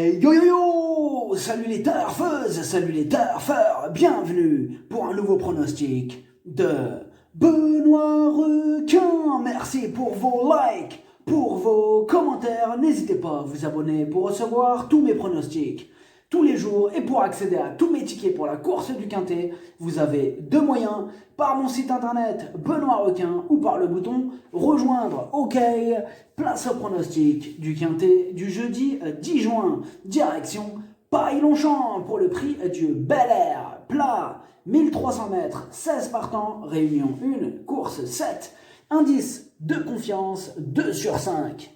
Yo yo yo! Salut les turfeuses, salut les turfeurs, bienvenue pour un nouveau pronostic de Benoît Requin. Merci pour vos likes, pour vos commentaires. N'hésitez pas à vous abonner pour recevoir tous mes pronostics tous les jours et pour accéder à tous mes tickets pour la course du Quintet. Vous avez deux moyens, par mon site internet Benoît Requin ou par le bouton rejoindre. Ok, place au pronostic du Quintet du jeudi 10 juin. Direction Paris-Longchamp pour le prix du Bel Air. Plat, 1300 mètres, 16 partants, réunion 1, course 7. Indice de confiance 2 sur 5.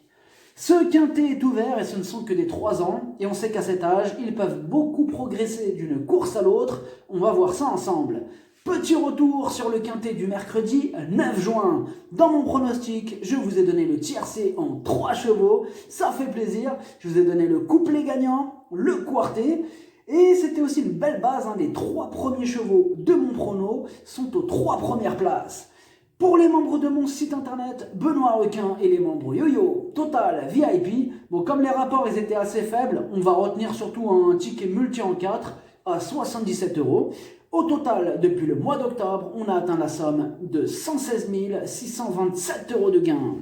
Ce quintet est ouvert et ce ne sont que des 3 ans, et on sait qu'à cet âge, ils peuvent beaucoup progresser d'une course à l'autre. On va voir ça ensemble. Petit retour sur le quintet du mercredi 9 juin. Dans mon pronostic, je vous ai donné le tiercé en 3 chevaux. Ça fait plaisir. Je vous ai donné le couplet gagnant, le quartet. Et c'était aussi une belle base. Les 3 premiers chevaux de mon prono sont aux 3 premières places. Pour les membres de mon site internet Benoît Requin et les membres Yo-Yo, Total, VIP, comme les rapports ils étaient assez faibles, on va retenir surtout un ticket multi en 4 à 77 €. Au total, depuis le mois d'octobre, on a atteint la somme de 116 627 € de gains.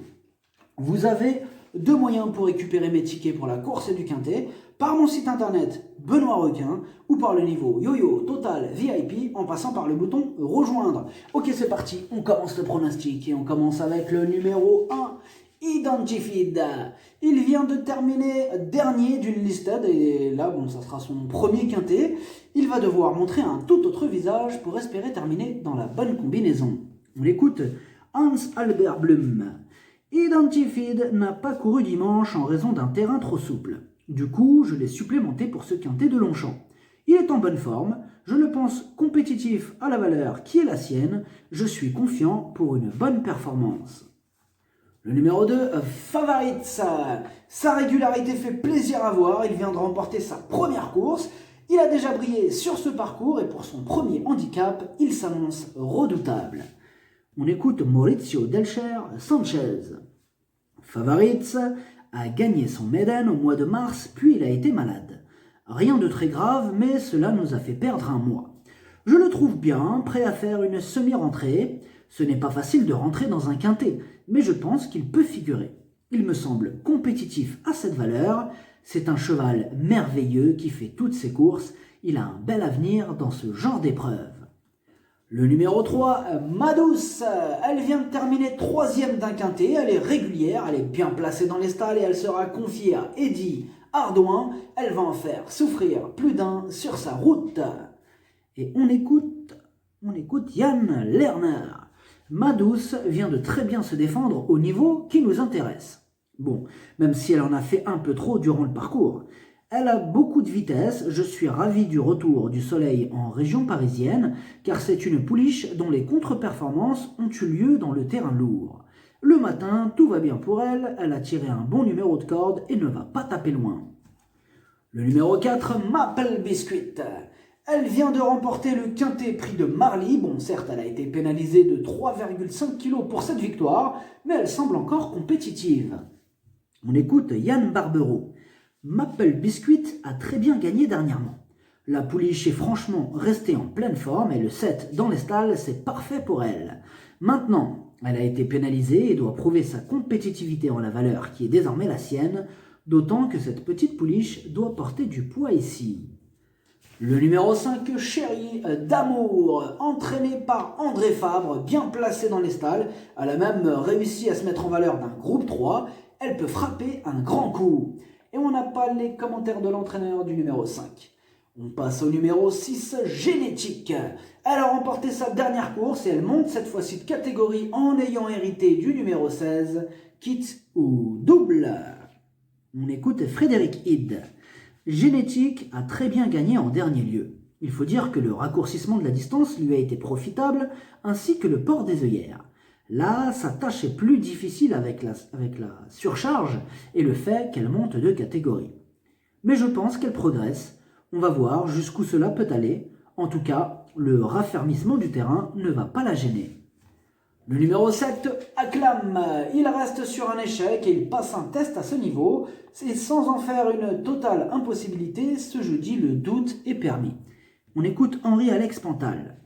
Vous avez deux moyens pour récupérer mes tickets pour la course du Quintet, par mon site internet Benoît Requin ou par le niveau Yo-Yo Total VIP en passant par le bouton rejoindre. Ok, c'est parti, on commence le pronostic et on commence avec le numéro 1, Identified. Il vient de terminer dernier d'une listed et là, ça sera son premier Quintet. Il va devoir montrer un tout autre visage pour espérer terminer dans la bonne combinaison. On écoute Hans Albert Blum. Identified n'a pas couru dimanche en raison d'un terrain trop souple. Du coup, je l'ai supplémenté pour ce quintet de Longchamp. Il est en bonne forme, je le pense compétitif à la valeur qui est la sienne, je suis confiant pour une bonne performance. Le numéro 2, Favoritz. Sa régularité fait plaisir à voir, il vient de remporter sa première course, il a déjà brillé sur ce parcours et pour son premier handicap, il s'annonce redoutable. On écoute Maurizio Delcher Sanchez. Favoritz a gagné son Maiden au mois de mars, puis il a été malade. Rien de très grave, mais cela nous a fait perdre un mois. Je le trouve bien, prêt à faire une semi-rentrée. Ce n'est pas facile de rentrer dans un quintet, mais je pense qu'il peut figurer. Il me semble compétitif à cette valeur. C'est un cheval merveilleux qui fait toutes ses courses. Il a un bel avenir dans ce genre d'épreuve. Le numéro 3, Madouce. Elle vient de terminer 3e d'un quintet, elle est régulière, elle est bien placée dans les stalles et elle sera confiée à Eddy Ardouin. Elle va en faire souffrir plus d'un sur sa route. Et on écoute Yann Lerner. Madouce vient de très bien se défendre au niveau qui nous intéresse. Même si elle en a fait un peu trop durant le parcours. Elle a beaucoup de vitesse, je suis ravi du retour du soleil en région parisienne, car c'est une pouliche dont les contre-performances ont eu lieu dans le terrain lourd. Le matin, tout va bien pour elle, elle a tiré un bon numéro de corde et ne va pas taper loin. Le numéro 4, Maple Biscuit. Elle vient de remporter le quintet prix de Marly. Certes, elle a été pénalisée de 3,5 kg pour cette victoire, mais elle semble encore compétitive. On écoute Yann Barbero. Maple Biscuit a très bien gagné dernièrement. La pouliche est franchement restée en pleine forme et le 7 dans les stalles, c'est parfait pour elle. Maintenant, elle a été pénalisée et doit prouver sa compétitivité en la valeur qui est désormais la sienne, d'autant que cette petite pouliche doit porter du poids ici. Le numéro 5, Chérie d'amour, entraînée par André Fabre, bien placée dans les stalles, elle a même réussi à se mettre en valeur d'un groupe 3, elle peut frapper un grand coup. Et on n'a pas les commentaires de l'entraîneur du numéro 5. On passe au numéro 6, Génétique. Elle a remporté sa dernière course et elle monte cette fois-ci de catégorie en ayant hérité du numéro 16, Kit ou double. On écoute Frédéric Hid. Génétique a très bien gagné en dernier lieu. Il faut dire que le raccourcissement de la distance lui a été profitable, ainsi que le port des œillères. Là, sa tâche est plus difficile avec la surcharge et le fait qu'elle monte de catégorie. Mais je pense qu'elle progresse. On va voir jusqu'où cela peut aller. En tout cas, le raffermissement du terrain ne va pas la gêner. Le numéro 7, Acclam. Il reste sur un échec et il passe un test à ce niveau. Et sans en faire une totale impossibilité, ce jeudi, le doute est permis. On écoute Henri-Alex Pantal.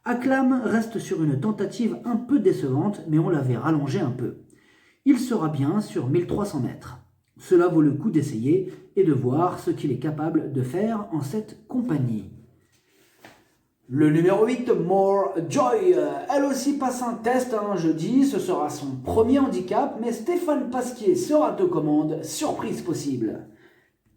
Acclam reste sur une tentative un peu décevante, mais on l'avait rallongé un peu. Il sera bien sur 1300 mètres. Cela vaut le coup d'essayer et de voir ce qu'il est capable de faire en cette compagnie. Le numéro 8, More Joy, elle aussi passe un test un jeudi, ce sera son premier handicap, mais Stéphane Pasquier sera aux commandes, surprise possible.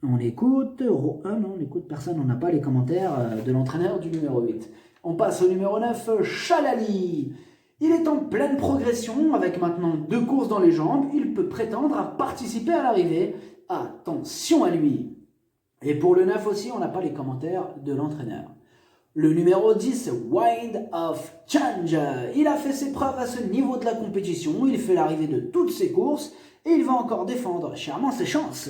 On écoute, non, on écoute personne, on n'a pas les commentaires de l'entraîneur du numéro 8. On passe au numéro 9, Chalali. Il est en pleine progression, avec maintenant 2 courses dans les jambes, il peut prétendre à participer à l'arrivée. Attention à lui. Et pour le 9 aussi, on n'a pas les commentaires de l'entraîneur. Le numéro 10, Wind of Change. Il a fait ses preuves à ce niveau de la compétition, il fait l'arrivée de toutes ses courses et il va encore défendre chèrement ses chances.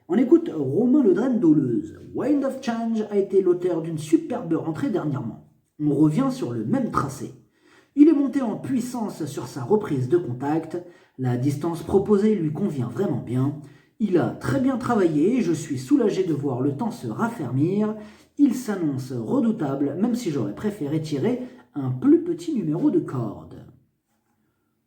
On écoute Romain Ledren-Doleuse. Wind of Change a été l'auteur d'une superbe rentrée dernièrement. On revient sur le même tracé. Il est monté en puissance sur sa reprise de contact, la distance proposée lui convient vraiment bien. Il a très bien travaillé et je suis soulagé de voir le temps se raffermir. Il s'annonce redoutable, même si j'aurais préféré tirer un plus petit numéro de corde.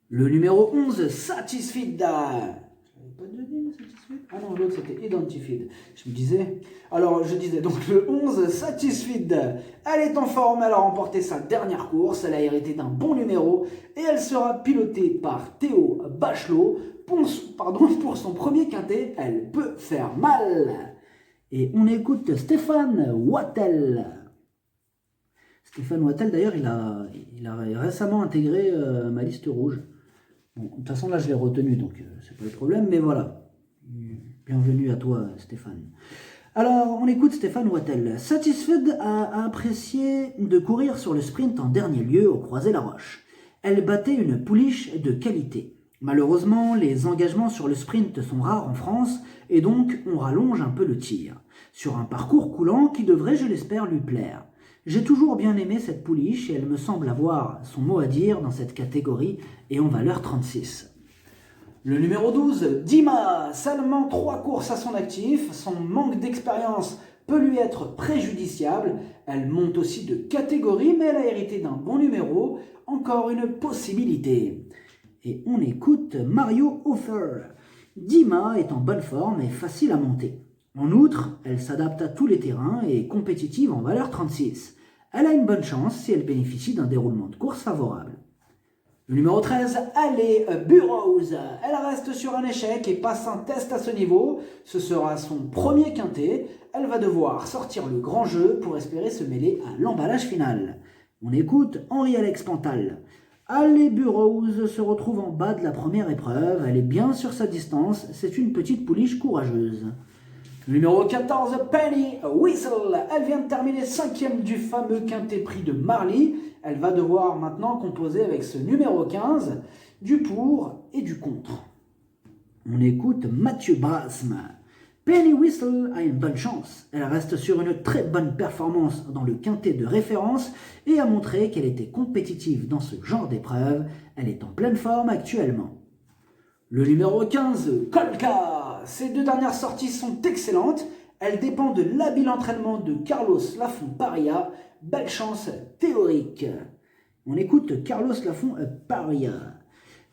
Le numéro 11, Satisfied. Pas de ligne, Satisfied. Ah non, l'autre c'était Identified. Je me disais. Alors je disais donc le 11, Satisfied. Elle est en forme, elle a remporté sa dernière course, elle a hérité d'un bon numéro et elle sera pilotée par Théo Bachelot. Pour son premier quintet, elle peut faire mal. Et on écoute Stéphane Wattel. Stéphane Wattel, d'ailleurs, il a récemment intégré ma liste rouge. Bon, de toute façon, là, je l'ai retenu, donc c'est pas le problème, mais voilà. Bienvenue à toi, Stéphane. Alors, on écoute Stéphane Wattel. Satisfied a apprécié de courir sur le sprint en dernier lieu au Croisé-la-Roche. Elle battait une pouliche de qualité. Malheureusement, les engagements sur le sprint sont rares en France et donc on rallonge un peu le tir, sur un parcours coulant qui devrait, je l'espère, lui plaire. J'ai toujours bien aimé cette pouliche et elle me semble avoir son mot à dire dans cette catégorie et en valeur 36. Le numéro 12, Dima, seulement 3 courses à son actif, son manque d'expérience peut lui être préjudiciable. Elle monte aussi de catégorie mais elle a hérité d'un bon numéro, encore une possibilité. Et on écoute Mario Hofer. Dima est en bonne forme et facile à monter. En outre, elle s'adapte à tous les terrains et est compétitive en valeur 36. Elle a une bonne chance si elle bénéficie d'un déroulement de course favorable. Le numéro 13, Allez Burroughs. Elle reste sur un échec et passe un test à ce niveau. Ce sera son premier quintet. Elle va devoir sortir le grand jeu pour espérer se mêler à l'emballage final. On écoute Henri-Alex Pantal. Allez Burroughs se retrouve en bas de la première épreuve, elle est bien sur sa distance, c'est une petite pouliche courageuse. Numéro 14, Penny Whistle, elle vient de terminer 5e du fameux quintet prix de Marly, elle va devoir maintenant composer avec ce numéro 15, du pour et du contre. On écoute Mathieu Brasme. Penny Whistle a une bonne chance. Elle reste sur une très bonne performance dans le quintet de référence et a montré qu'elle était compétitive dans ce genre d'épreuve. Elle est en pleine forme actuellement. Le numéro 15, Colca. Ses 2 dernières sorties sont excellentes. Elle dépend de l'habile entraînement de Carlos Lafont-Paria. Belle chance théorique. On écoute Carlos Lafont-Paria.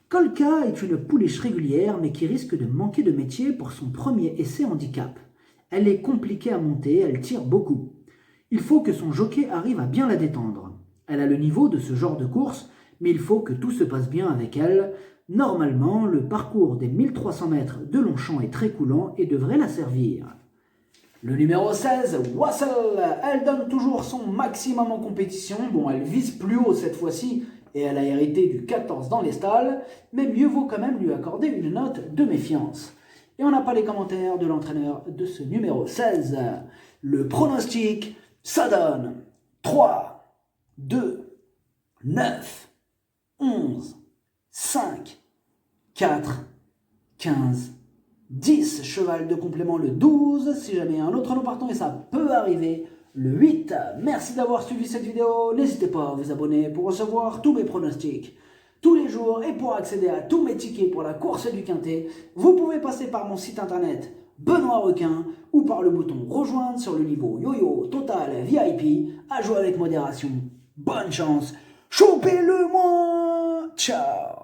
Colca est une pouliche régulière mais qui risque de manquer de métier pour son premier essai handicap. Elle est compliquée à monter, elle tire beaucoup. Il faut que son jockey arrive à bien la détendre. Elle a le niveau de ce genre de course, mais il faut que tout se passe bien avec elle. Normalement, le parcours des 1300 mètres de Longchamp est très coulant et devrait la servir. Le numéro 16, Wassel, elle donne toujours son maximum en compétition. Bon, elle vise plus haut cette fois-ci, et elle a hérité du 14 dans les stalles, mais mieux vaut quand même lui accorder une note de méfiance. Et on n'a pas les commentaires de l'entraîneur de ce numéro 16. Le pronostic, ça donne 3, 2, 9, 11, 5, 4, 15, 10. Cheval de complément le 12. Si jamais un autre nom partant, et ça peut arriver, le 8. Merci d'avoir suivi cette vidéo. N'hésitez pas à vous abonner pour recevoir tous mes pronostics. tous les jours. Et pour accéder à tous mes tickets pour la course du Quintet, vous pouvez passer par mon site internet Benoît Requin ou par le bouton rejoindre sur le niveau yo-yo total VIP. À jouer avec modération. Bonne chance, chopez-le moi. Ciao.